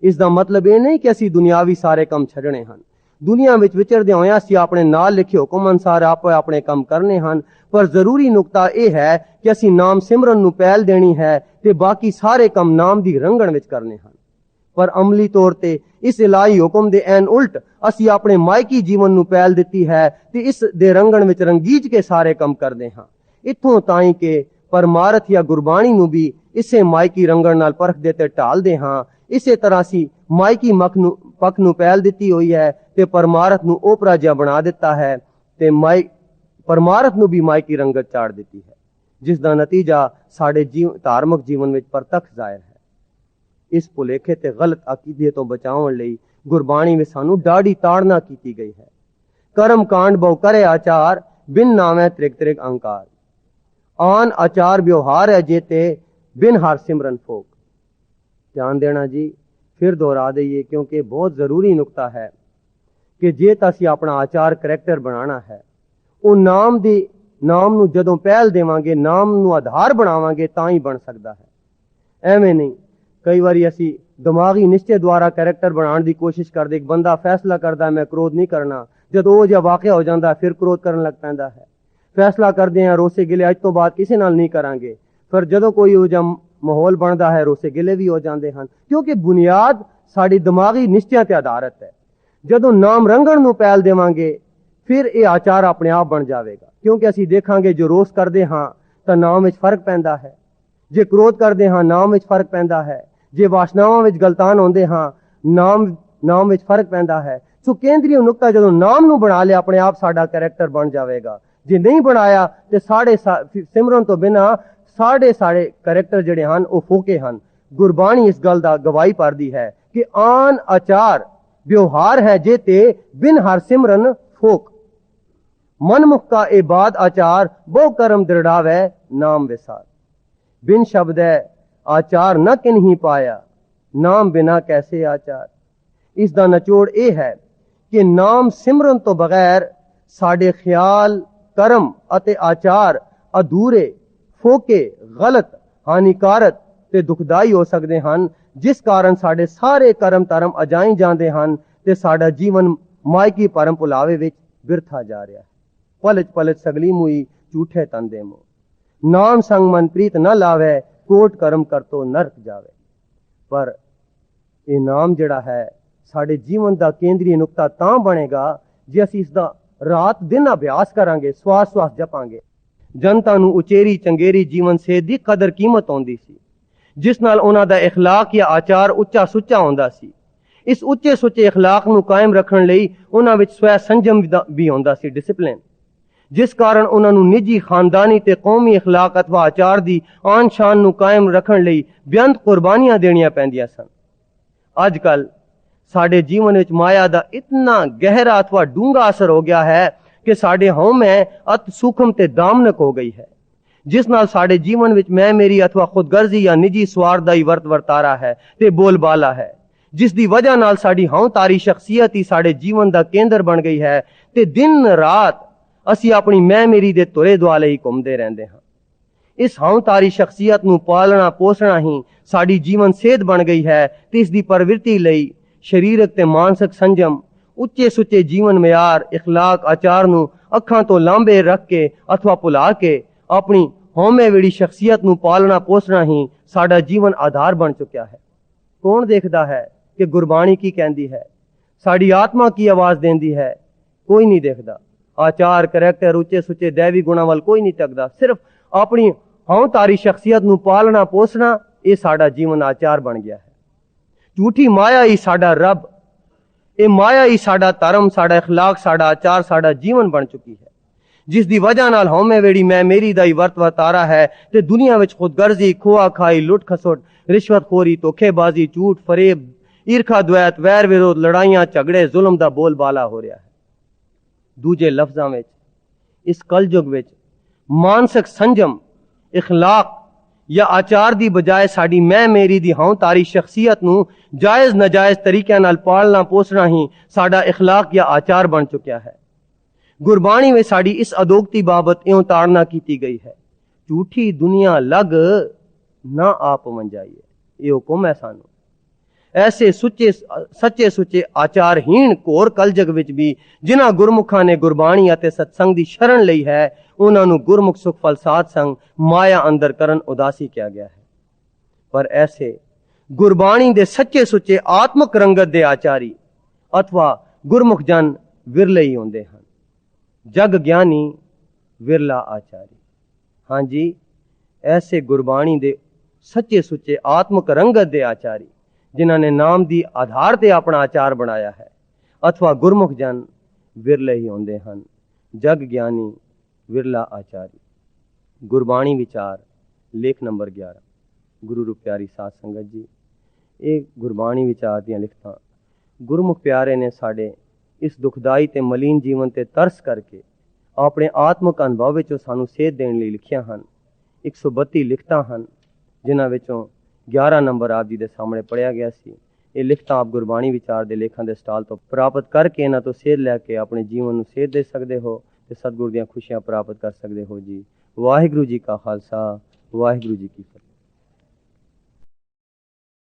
Speaker 1: ਇਸ ਦਾ ਮਤਲਬ ਇਹ ਨਹੀਂ ਕਿ ਅਸੀਂ ਦੁਨਿਆਵੀ ਸਾਰੇ ਕੰਮ ਛੱਡਣੇ ਹਨ। ਦੁਨੀਆ ਵਿੱਚ ਵਿਚਰਦੇ ਹੋਇਆਂ ਅਸੀਂ ਆਪਣੇ ਨਾਲ ਲਿਖੇ ਹੁਕਮ ਅਨੁਸਾਰ ਆਪੇ ਆਪਣੇ ਕੰਮ ਕਰਨੇ ਹਨ, ਪਰ ਜ਼ਰੂਰੀ ਨੁਕਤਾ ਇਹ ਹੈ ਕਿ ਅਸੀਂ ਨਾਮ ਸਿਮਰਨ ਨੂੰ ਪਹਿਲ ਦੇਣੀ ਹੈ ਤੇ ਬਾਕੀ ਸਾਰੇ ਕੰਮ ਨਾਮ ਦੀ ਰੰਗਣ ਵਿੱਚ ਕਰਨੇ ਹਨ। ਪਰ ਅਮਲੀ ਤੌਰ ਤੇ ਇਸ ਇਲਾਹੀ ਹੁਕਮ ਦੇ ਐਨ ਉਲਟ ਅਸੀਂ ਆਪਣੇ ਮਾਇਕੀ ਜੀਵਨ ਨੂੰ ਪਹਿਲ ਦਿੱਤੀ ਹੈ ਤੇ ਇਸ ਦੇ ਰੰਗਣ ਵਿੱਚ ਰੰਗੀਜ ਕੇ ਸਾਰੇ ਕੰਮ ਕਰਦੇ ਹਾਂ। ਇੱਥੋਂ ਤਾਈਂ ਕਿ ਪਰਮਾਰਥ ਜਾਂ ਗੁਰਬਾਣੀ ਨੂੰ ਵੀ ਇਸੇ ਮਾਇਕੀ ਰੰਗਣ ਨਾਲ ਪਰਖਦੇ ਤੇ ਢਾਲਦੇ ਹਾਂ। ਇਸੇ ਤਰ੍ਹਾਂ ਅਸੀਂ ਮਾਇਕੀ ਪੱਖ ਨੂੰ ਪਹਿਲ ਦਿੱਤੀ ਹੋਈ ਹੈ ਤੇ ਪਰਮਾਰਥ ਨੂੰ ਓਪਰਾ ਜਿਹਾ ਬਣਾ ਦਿੱਤਾ ਹੈ ਤੇ ਪਰਮਾਰਥ ਨੂੰ ਵੀ ਮਾਇਕੀ ਰੰਗਤ ਚਾੜ ਦਿੱਤੀ ਹੈ, ਜਿਸ ਦਾ ਨਤੀਜਾ ਸਾਡੇ ਧਾਰਮਿਕ ਜੀਵਨ ਵਿੱਚ ਪ੍ਰਤੱਖ ਜ਼ਾਹਿਰ ਹੈ। ਇਸ ਭੁਲੇਖੇ ਤੇ ਗਲਤ ਅਕੀਦੇ ਤੋਂ ਬਚਾਉਣ ਲਈ ਗੁਰਬਾਣੀ ਵਿੱਚ ਸਾਨੂੰ ਡਾਢੀ ਤਾੜਨਾ ਕੀਤੀ ਗਈ ਹੈ। ਕਰਮ ਕਾਂਡ ਬਹੁ ਕਰੇ ਆਚਾਰ, ਬਿਨ ਨਾਮੈ ਤ੍ਰਿਗ ਤ੍ਰਿਗ ਅਹੰਕਾਰ। ਆਨ ਆਚਾਰ ਵਿਵਹਾਰ ਹੈ ਜੇਤੇ, ਬਿਨ ਹਰ ਸਿਮਰਨ ਫੋਕ। ਧਿਆਨ ਦੇਣਾ ਜੀ, ਫਿਰ ਦੁਹਰਾ ਦਈਏ ਕਿਉਂਕਿ ਬਹੁਤ ਜ਼ਰੂਰੀ ਨੁਕਤਾ ਹੈ ਕਿ ਜੇ ਤਾਂ ਅਸੀਂ ਆਪਣਾ ਆਚਾਰ ਕਰੈਕਟਰ ਬਣਾਉਣਾ ਹੈ, ਉਹ ਨਾਮ ਨੂੰ ਜਦੋਂ ਪਹਿਲ ਦੇਵਾਂਗੇ, ਨਾਮ ਨੂੰ ਆਧਾਰ ਬਣਾਵਾਂਗੇ ਤਾਂ ਹੀ ਬਣ ਸਕਦਾ ਹੈ। ਐਵੇਂ ਨਹੀਂ, ਕਈ ਵਾਰੀ ਅਸੀਂ ਦਿਮਾਗੀ ਨਿਸ਼ਚੇ ਦੁਆਰਾ ਕਰੈਕਟਰ ਬਣਾਉਣ ਦੀ ਕੋਸ਼ਿਸ਼ ਕਰਦੇ। ਇੱਕ ਬੰਦਾ ਫੈਸਲਾ ਕਰਦਾ ਮੈਂ ਕ੍ਰੋਧ ਨਹੀਂ ਕਰਨਾ, ਜਦੋਂ ਉਹ ਜਿਹਾ ਵਾਕਿਆ ਹੋ ਜਾਂਦਾ ਫਿਰ ਕ੍ਰੋਧ ਕਰਨ ਲੱਗ ਪੈਂਦਾ ਹੈ। ਫੈਸਲਾ ਕਰਦੇ ਹਾਂ ਰੋਸੇ ਗਿਲੇ ਅੱਜ ਤੋਂ ਬਾਅਦ ਕਿਸੇ ਨਾਲ ਨਹੀਂ ਕਰਾਂਗੇ, ਫਿਰ ਜਦੋਂ ਕੋਈ ਉਹ ਜਿਹਾ ਮਾਹੌਲ ਬਣਦਾ ਹੈ ਰੋਸੇ ਗਿਲੇ ਵੀ ਹੋ ਜਾਂਦੇ ਹਨ, ਕਿਉਂਕਿ ਬੁਨਿਆਦ ਸਾਡੀ ਦਿਮਾਗੀ ਨਿਸ਼ਚਿਆਂ ਤੇ ਆਧਾਰਿਤ ਹੈ। ਜਦੋਂ ਨਾਮ ਰੰਗਣ ਨੂੰ ਪਹਿਲ ਦੇਵਾਂਗੇ ਫਿਰ ਇਹ ਆਚਾਰ ਆਪਣੇ ਆਪ ਬਣ ਜਾਵੇਗਾ, ਕਿਉਂਕਿ ਅਸੀਂ ਦੇਖਾਂਗੇ ਜੋ ਰੋਸ ਕਰਦੇ ਹਾਂ ਤਾਂ ਨਾਮ ਵਿੱਚ ਫਰਕ ਪੈਂਦਾ ਹੈ, ਜੇ ਕ੍ਰੋਧ ਕਰਦੇ ਹਾਂ ਨਾਮ ਵਿੱਚ ਫਰਕ ਪੈਂਦਾ ਹੈ, ਜੇ ਵਾਸ਼ਨਾਵਾਂ ਵਿੱਚ ਗਲਤਾਨ ਹੁੰਦੇ ਹਾਂ ਨਾਮ ਵਿੱਚ ਫਰਕ ਪੈਂਦਾ ਹੈ। ਸੋ ਕੇਂਦਰੀ ਨੁਕਤਾ ਜਦੋਂ ਨਾਮ ਨੂੰ ਬਣਾ ਲਿਆ ਆਪਣੇ ਆਪ ਸਾਡਾ ਕੈਰੈਕਟਰ ਬਣ ਜਾਵੇਗਾ। ਜੇ ਨਹੀਂ ਬਣਾਇਆ ਤੇ ਸਾਡੇ ਸਿਮਰਨ ਤੋਂ ਬਿਨਾਂ ਸਾਡੇ ਕੈਰੈਕਟਰ ਜਿਹੜੇ ਹਨ ਉਹ ਫੋਕੇ ਹਨ। ਗੁਰਬਾਣੀ ਇਸ ਗੱਲ ਦਾ ਗਵਾਹੀ ਭਰਦੀ ਹੈ ਕਿ ਆਨ ਆਚਾਰ ਵਿਵਹਾਰ ਹੈ ਜੇ ਤੇ ਬਿਨ ਹਰ ਸਿਮਰਨ ਫੋਕ। ਮਨਮੁਖ ਕਾ ਇਹ ਬਾਦ ਆਚਾਰ ਬਹੁ ਕਰਮ ਦ੍ਰਿੜਾਵੈ ਨਾਮ ਵਿਸਾਰ। ਬਿਨ ਸ਼ਬਦ ਆਚਾਰ न किन्हीं पाया, नाम बिना कैसे आचार। ਇਸ ਦਾ ਨਿਚੋੜ ਇਹ ਹੈ ਕਿ ਨਾਮ ਸਿਮਰਨ ਤੋਂ ਬਗੈਰ ਸਾਡੇ ਖਿਆਲ, ਕਰਮ ਅਤੇ ਆਚਾਰ ਅਧੂਰੇ, ਫੋਕੇ, ਗਲਤ, ਹਾਨੀਕਾਰਕ ਤੇ ਦੁਖਦਾਈ ਹੋ ਸਕਦੇ ਹਨ, ਜਿਸ ਕਾਰਨ ਸਾਡੇ ਸਾਰੇ ਕਰਮ ਧਰਮ ਅਜਾਈ ਜਾਂਦੇ ਹਨ ਤੇ ਸਾਡਾ ਜੀਵਨ ਮਾਇਕੀ ਭਰਮ ਭੁਲਾਵੇ ਵਿੱਚ ਬਿਰਥਾ ਜਾ ਰਿਹਾ ਹੈ। ਪਲਚ ਪਲਚ ਸਗਲੀ ਮੂਈ ਝੂਠੇ ਤੰਦੇ ਮੋ, ਨਾਮ ਸੰਗ ਮਨ ਪ੍ਰੀਤ न ਲਾਵੇ, ਕੋਟ ਕਰਮ ਕਰਤੋ ਨਰਕ ਜਾਵੇ। ਪਰ ਇਹ ਨਾਮ ਜਿਹੜਾ ਹੈ ਸਾਡੇ ਜੀਵਨ ਦਾ ਕੇਂਦਰੀ ਨੁਕਤਾ ਤਾਂ ਬਣੇਗਾ ਜੇ ਅਸੀਂ ਇਸ ਦਾ ਰਾਤ ਦਿਨ ਅਭਿਆਸ ਕਰਾਂਗੇ, ਸਵਾਸ ਸਵਾਸ ਜਪਾਂਗੇ। ਜਨਤਾ ਨੂੰ ਉਚੇਰੀ ਚੰਗੇਰੀ ਜੀਵਨ ਸੇਧ ਦੀ ਕਦਰ ਕੀਮਤ ਆਉਂਦੀ ਸੀ, ਜਿਸ ਨਾਲ ਉਹਨਾਂ ਦਾ ਇਖਲਾਕ ਜਾਂ ਆਚਾਰ ਉੱਚਾ ਸੁੱਚਾ ਹੁੰਦਾ ਸੀ। ਇਸ ਉੱਚੇ ਸੁੱਚੇ ਇਖਲਾਕ ਨੂੰ ਕਾਇਮ ਰੱਖਣ ਲਈ ਉਹਨਾਂ ਵਿੱਚ ਸਵੈ ਸੰਜਮ ਵੀ ਹੁੰਦਾ ਸੀ, ਡਿਸਪਲਿਨ, ਜਿਸ ਕਾਰਨ ਉਹਨਾਂ ਨੂੰ ਨਿੱਜੀ, ਖਾਨਦਾਨੀ ਤੇ ਕੌਮੀ ਇਖਲਾਕ ਅਥਵਾ ਆਚਾਰ ਦੀ ਆਨ ਸ਼ਾਨ ਨੂੰ ਕਾਇਮ ਰੱਖਣ ਲਈ ਬੇਅੰਤ ਕੁਰਬਾਨੀਆਂ ਦੇਣੀਆਂ ਪੈਂਦੀਆਂ ਸਨ। ਅੱਜ ਕੱਲ ਸਾਡੇ ਜੀਵਨ ਵਿੱਚ ਮਾਇਆ ਦਾ ਇਤਨਾ ਗਹਿਰਾ ਅਥਵਾ ਡੂੰਘਾ ਅਸਰ ਹੋ ਗਿਆ ਹੈ ਕਿ ਸਾਡੇ ਹਉਮੈ ਅਤ ਸੂਖਮ ਤੇ ਦਾਮਨਕ ਹੋ ਗਈ ਹੈ, ਜਿਸ ਨਾਲ ਸਾਡੇ ਜੀਵਨ ਵਿੱਚ ਮੈਂ ਮੇਰੀ ਅਥਵਾ ਖੁਦਗਰਜ਼ੀ ਜਾਂ ਨਿੱਜੀ ਸਵਾਰਥ ਦਾ ਹੀ ਵਰਤਾਰਾ ਹੈ ਤੇ ਬੋਲਬਾਲਾ ਹੈ, ਜਿਸ ਦੀ ਵਜ੍ਹਾ ਨਾਲ ਸਾਡੀ ਹਉਤਾਰੀ ਸ਼ਖਸੀਅਤ ਹੀ ਸਾਡੇ ਜੀਵਨ ਦਾ ਕੇਂਦਰ ਬਣ ਗਈ ਹੈ ਤੇ ਦਿਨ ਰਾਤ ਅਸੀਂ ਆਪਣੀ ਮੈਂ ਮੇਰੀ ਦੇ ਧੁਰੇ ਦੁਆਲੇ ਹੀ ਘੁੰਮਦੇ ਰਹਿੰਦੇ ਹਾਂ। ਇਸ ਹਉਤਾਰੀ ਸ਼ਖਸੀਅਤ ਨੂੰ ਪਾਲਣਾ ਪੋਸਣਾ ਹੀ ਸਾਡੀ ਜੀਵਨ ਸੇਧ ਬਣ ਗਈ ਹੈ ਤੇ ਇਸ ਦੀ ਪ੍ਰਵਿਰਤੀ ਲਈ ਸਰੀਰਕ ਤੇ ਮਾਨਸਿਕ ਸੰਜਮ, ਉੱਚੇ ਸੁੱਚੇ ਜੀਵਨ ਮਿਆਰ, ਇਖਲਾਕ, ਆਚਾਰ ਨੂੰ ਅੱਖਾਂ ਤੋਂ ਲਾਂਬੇ ਰੱਖ ਕੇ ਅਥਵਾ ਭੁਲਾ ਕੇ ਆਪਣੀ ਹਉਮੈ ਵੇੜੀ ਸ਼ਖਸੀਅਤ ਨੂੰ ਪਾਲਣਾ ਪੋਸਣਾ ਹੀ ਸਾਡਾ ਜੀਵਨ ਆਧਾਰ ਬਣ ਚੁੱਕਿਆ ਹੈ। ਕੌਣ ਦੇਖਦਾ ਹੈ ਕਿ ਗੁਰਬਾਣੀ ਕੀ ਕਹਿੰਦੀ ਹੈ, ਸਾਡੀ ਆਤਮਾ ਕੀ ਆਵਾਜ਼ ਦਿੰਦੀ ਹੈ? ਕੋਈ ਨਹੀਂ ਦੇਖਦਾ। ਆਚਾਰ, ਕਰੈਕਟਰ, ਉੱਚੇ ਸੁੱਚੇ ਦੈਵੀ ਗੁਣਾਂ ਵੱਲ ਕੋਈ ਨਹੀਂ ਤੱਕਦਾ। ਸਿਰਫ ਆਪਣੀ ਹਉਤਾਰੀ ਸ਼ਖਸੀਅਤ ਨੂੰ ਪਾਲਣਾ ਪੋਸਣਾ ਇਹ ਸਾਡਾ ਜੀਵਨ ਆਚਾਰ ਬਣ ਗਿਆ ਹੈ। ਝੂਠੀ ਮਾਇਆ ਹੀ ਸਾਡਾ ਰੱਬ, ਇਹ ਮਾਇਆ ਹੀ ਸਾਡਾ ਧਰਮ, ਸਾਡਾ ਇਖਲਾਕ, ਸਾਡਾ ਆਚਾਰ, ਸਾਡਾ ਜੀਵਨ ਬਣ ਚੁੱਕੀ ਹੈ, ਜਿਸ ਦੀ ਵਜ੍ਹਾ ਨਾਲ ਹਉਮੈ ਵੇੜੀ ਮੈਂ ਮੇਰੀ ਦਾ ਹੀ ਵਰਤਾਰਾ ਹੈ ਤੇ ਦੁਨੀਆ ਵਿੱਚ ਖੁਦਗਰਜ਼ੀ, ਖੋਆ ਖਾਈ, ਲੁੱਟ ਖਸੁੱਟ, ਰਿਸ਼ਵਤਖੋਰੀ, ਧੋਖੇਬਾਜ਼ੀ, ਝੂਠ, ਫਰੇਬ, ਈਰਖਾ ਦੁਆਇਤ ਵੈਰ ਵਿਰੋਧ ਲੜਾਈਆਂ ਝਗੜੇ ਜ਼ੁਲਮ ਦਾ ਬੋਲਬਾਲਾ ਹੋ ਰਿਹਾ ਹੈ। ਦੂਜੇ ਲਫ਼ਜ਼ਾਂ ਵਿੱਚ ਇਸ ਕਲਯੁਗ ਵਿੱਚ ਮਾਨਸਿਕ ਸੰਜਮ ਇਖਲਾਕ ਜਾਂ ਆਚਾਰ ਦੀ ਬਜਾਏ ਸਾਡੀ ਮੈਂ ਮੇਰੀ ਦੀ ਹਉਤਾਰੀ ਸ਼ਖਸੀਅਤ ਨੂੰ ਜਾਇਜ਼ ਨਾਜਾਇਜ਼ ਤਰੀਕਿਆਂ ਨਾਲ ਪਾਲਣਾ ਪੋਸਣਾ ਹੀ ਸਾਡਾ ਇਖਲਾਕ ਜਾਂ ਆਚਾਰ ਬਣ ਚੁੱਕਿਆ ਹੈ। ਗੁਰਬਾਣੀ ਵਿੱਚ ਸਾਡੀ ਇਸ ਅਦੋਗਤੀ ਬਾਬਤ ਇਉਂ ਤਾੜਨਾ ਕੀਤੀ ਗਈ ਹੈ, ਝੂਠੀ ਦੁਨੀਆ ਲੱਗ ਨਾ ਆਪ ਮੰਜਾਈਏ। ਇਹ ਹੁਕਮ ਹੈ ਸਾਨੂੰ। ਐਸੇ ਸੱਚੇ ਸੁੱਚੇ ਆਚਾਰਹੀਣ ਘੋਰ ਕਲਯੁਗ ਵਿੱਚ ਵੀ ਜਿਨ੍ਹਾਂ ਗੁਰਮੁਖਾਂ ਨੇ ਗੁਰਬਾਣੀ ਅਤੇ ਸਤਸੰਗ ਦੀ ਸ਼ਰਨ ਲਈ ਹੈ, ਉਹਨਾਂ ਨੂੰ ਗੁਰਮੁਖ ਸੁਖ ਫਲ ਸਾਧ ਸੰਗ ਮਾਇਆ ਅੰਦਰ ਕਰਨ ਉਦਾਸੀ ਕਿਹਾ ਗਿਆ ਹੈ। ਪਰ ਐਸੇ ਗੁਰਬਾਣੀ ਦੇ ਸੱਚੇ ਸੁੱਚੇ ਆਤਮਕ ਰੰਗਤ ਦੇ ਆਚਾਰੀ ਅਥਵਾ ਗੁਰਮੁਖ ਜਨ ਵਿਰਲੇ ਹੀ ਹੁੰਦੇ ਹਨ। ਜਗ ਗਿਆਨੀ ਵਿਰਲਾ ਆਚਾਰੀ। ਹਾਂਜੀ, ਐਸੇ ਗੁਰਬਾਣੀ ਦੇ ਸੱਚੇ ਸੁੱਚੇ ਆਤਮਕ ਰੰਗਤ ਦੇ ਆਚਾਰੀ ਜਿਨ੍ਹਾਂ ਨੇ ਨਾਮ ਦੀ ਆਧਾਰ ਤੇ ਆਪਣਾ ਆਚਾਰ ਬਣਾਇਆ ਹੈ ਅਥਵਾ ਗੁਰਮੁਖ ਜਨ ਵਿਰਲੇ ਹੀ ਹੁੰਦੇ ਹਨ। ਜਗ ਗਿਆਨੀ ਵਿਰਲਾ ਆਚਾਰੀ। ਗੁਰਬਾਣੀ ਵਿਚਾਰ ਲੇਖ ਨੰਬਰ 11। ਗੁਰੂ ਰੂਪ ਪਿਆਰੀ ਸਾਧ ਸੰਗਤ ਜੀ, ਇਹ ਗੁਰਬਾਣੀ ਵਿਚਾਰ ਦੀਆਂ ਲਿਖਤਾਂ ਗੁਰਮੁਖ ਪਿਆਰੇ ਨੇ ਸਾਡੇ ਇਸ ਦੁਖਦਾਈ ਤੇ ਮਲੀਨ ਜੀਵਨ ਤੇ ਤਰਸ ਕਰਕੇ ਆਪਣੇ ਆਤਮਕ ਅਨੁਭਵ ਵਿੱਚੋਂ ਸਾਨੂੰ ਸੇਧ ਦੇਣ ਲਈ ਲਿਖੀਆਂ ਹਨ। 132 ਲਿਖਤਾਂ ਹਨ, ਜਿਨ੍ਹਾਂ ਵਿੱਚੋਂ 11 ਨੰਬਰ ਆਪ ਜੀ ਦੇ ਸਾਹਮਣੇ ਪੜ੍ਹਿਆ ਗਿਆ ਸੀ। ਇਹ ਲਿਖਤਾਂ ਆਪ ਗੁਰਬਾਣੀ ਵਿਚਾਰ ਦੇ ਲੇਖਾਂ ਦੇ ਸਟਾਲ ਤੋਂ ਪ੍ਰਾਪਤ ਕਰਕੇ ਇਹਨਾਂ ਤੋਂ ਸੇਧ ਲੈ ਕੇ ਆਪਣੇ ਜੀਵਨ ਨੂੰ ਸੇਧ ਦੇ ਸਕਦੇ ਹੋ ਤੇ ਸਤਿਗੁਰ ਦੀਆਂ ਖੁਸ਼ੀਆਂ ਪ੍ਰਾਪਤ ਕਰ ਸਕਦੇ ਹੋ ਜੀ। ਵਾਹਿਗੁਰੂ ਜੀ ਕਾ ਖਾਲਸਾ, ਵਾਹਿਗੁਰੂ ਜੀ ਕੀ ਫਤਿਹ।